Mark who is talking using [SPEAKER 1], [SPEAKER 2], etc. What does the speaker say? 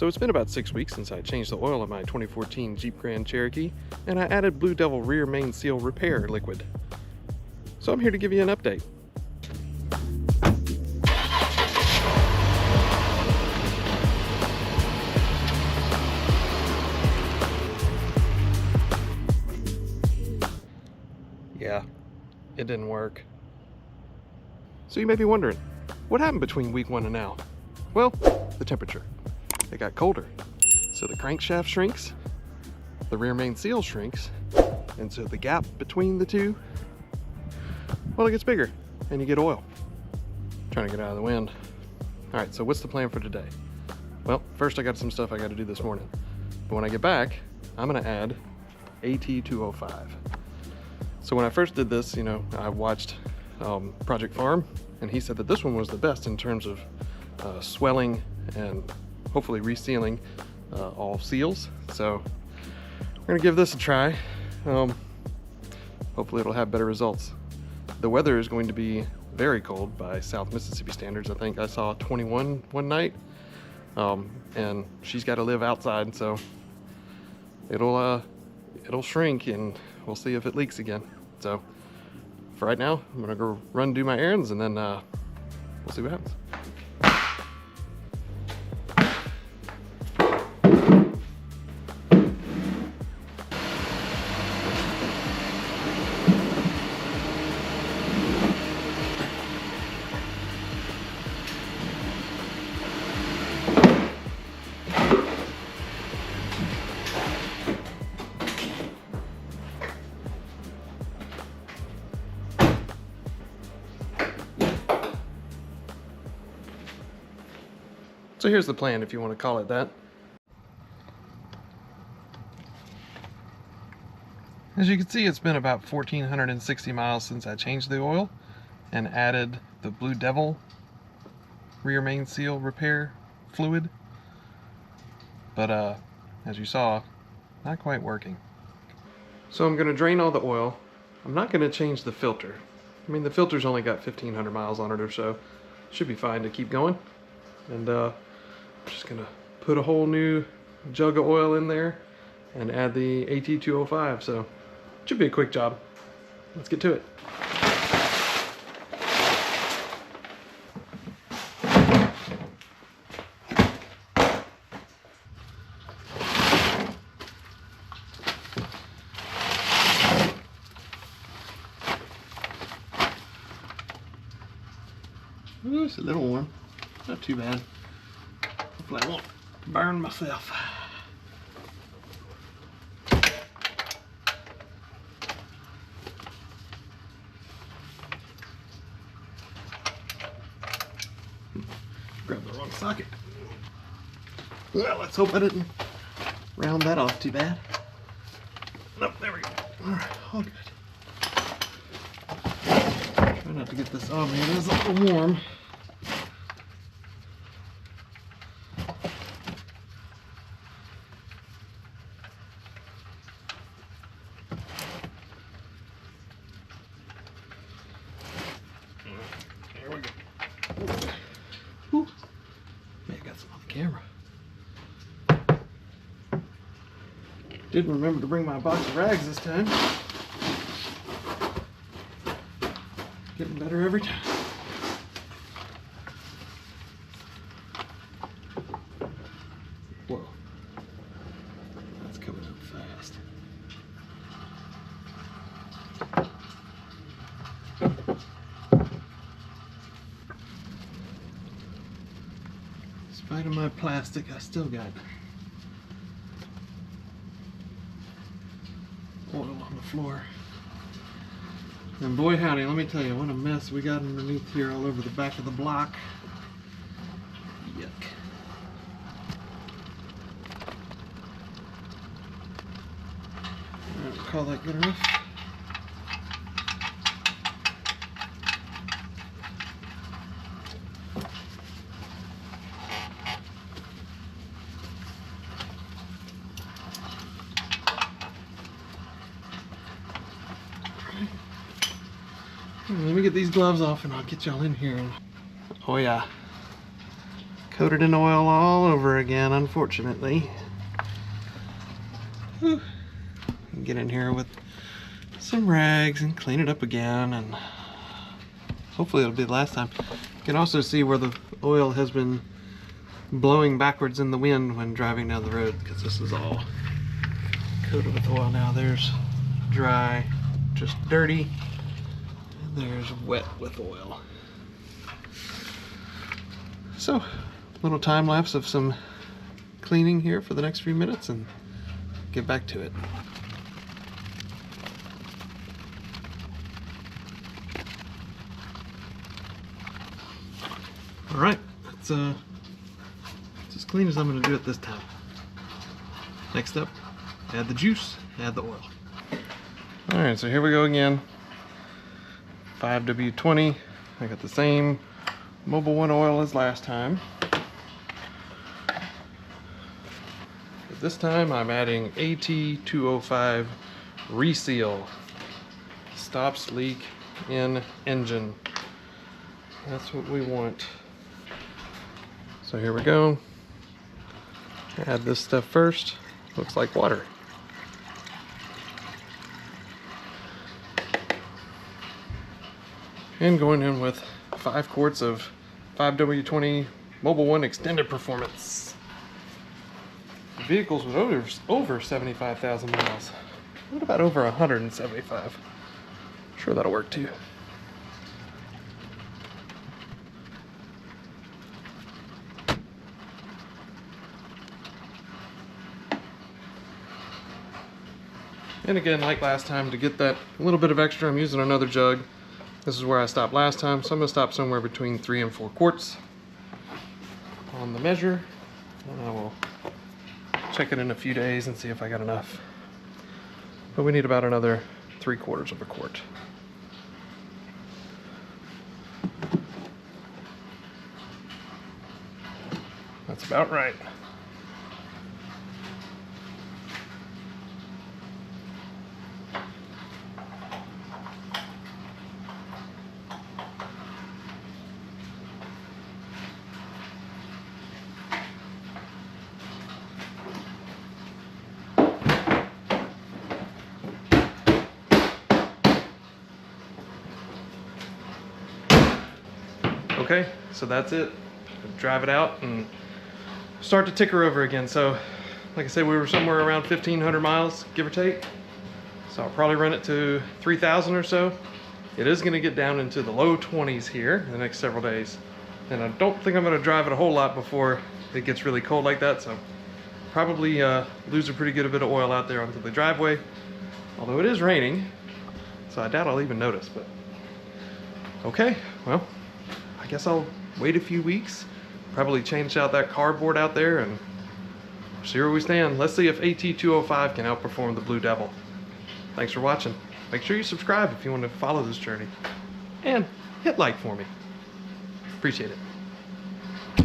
[SPEAKER 1] So it's been about 6 weeks since I changed the oil in my 2014 Jeep Grand Cherokee, and I added Blue Devil rear main seal repair liquid. So I'm here to give you an update. Yeah, it didn't work. So you may be wondering, what happened between week 1 and now? Well, the temperature. It got colder, so the crankshaft shrinks, the rear main seal shrinks, and so the gap between the two, well, it gets bigger, and you get oil. Trying to get out of the wind. All right, so what's the plan for today? Well, first I got some stuff I got to do this morning, but when I get back, I'm gonna add AT205. So when I first did this, I watched Project Farm, and he said that this one was the best in terms of swelling and hopefully resealing all seals. So we're gonna give this a try. Hopefully it'll have better results. The weather is going to be very cold by South Mississippi standards. I think I saw 21 one night, and she's got to live outside, so it'll shrink, and we'll see if it leaks again. So for right now, I'm gonna go run do my errands, and then we'll see what happens. So here's the plan, if you want to call it that. As you can see, it's been about 1,460 miles since I changed the oil and added the Blue Devil rear main seal repair fluid. But as you saw, not quite working. So I'm going to drain all the oil. I'm not going to change the filter. I mean, the filter's only got 1,500 miles on it or so. Should be fine to keep going. And I'm just gonna put a whole new jug of oil in there and add the AT205, so it should be a quick job. Let's get to it. Ooh, it's a little warm, not too bad. Hopefully I won't burn myself. Grab the wrong socket. Well, let's hope I didn't round that off too bad. Nope, there we go. Alright, all good. Try not to get this on me, it is a little warm. Camera. Didn't remember to bring my box of rags this time. Getting better every time. Whoa. That's coming up fast. In spite of my plastic, I still got oil on the floor. And boy howdy, let me tell you, what a mess we got underneath here all over the back of the block. Yuck. Alright, call that good enough. Let me get these gloves off and I'll get y'all in here. Oh yeah, Coated in oil all over again, unfortunately. Whew. Get in here with some rags and clean it up again, and hopefully it'll be the last time. You can also see where the oil has been blowing backwards in the wind when driving down the road, because this is all coated with oil now. There's dry, just dirty, and there's wet with oil. So, little time lapse of some cleaning here for the next few minutes and get back to it. All right, it's as clean as I'm going to do it this time. Next up, add the juice, add the oil. All right, so here we go again. 5W20. I got the same Mobil 1 oil as last time. But this time I'm adding AT205 Reseal. Stops leak in engine. That's what we want. So here we go. Add this stuff first. Looks like water. And going in with 5 quarts of 5W20 Mobil 1 Extended Performance. The vehicle's with over 75,000 miles. What about over 175? Sure, that'll work too. And again, like last time, to get that little bit of extra, I'm using another jug. This is where I stopped last time, so I'm going to stop somewhere between 3 and 4 quarts on the measure. And I will check it in a few days and see if I got enough. But we need about another 3/4 of a quart. That's about right. Okay, so that's it. Drive it out and start to ticker over again. So, like I said, we were somewhere around 1,500 miles, give or take. So I'll probably run it to 3,000 or so. It is going to get down into the low 20s here in the next several days. And I don't think I'm going to drive it a whole lot before it gets really cold like that. So probably lose a pretty good bit of oil out there onto the driveway. Although it is raining, so I doubt I'll even notice. But okay, well, I guess I'll wait a few weeks, probably change out that cardboard out there and see where we stand. Let's see if AT205 can outperform the Blue Devil. Thanks for watching. Make sure you subscribe if you want to follow this journey. And hit like for me. Appreciate it.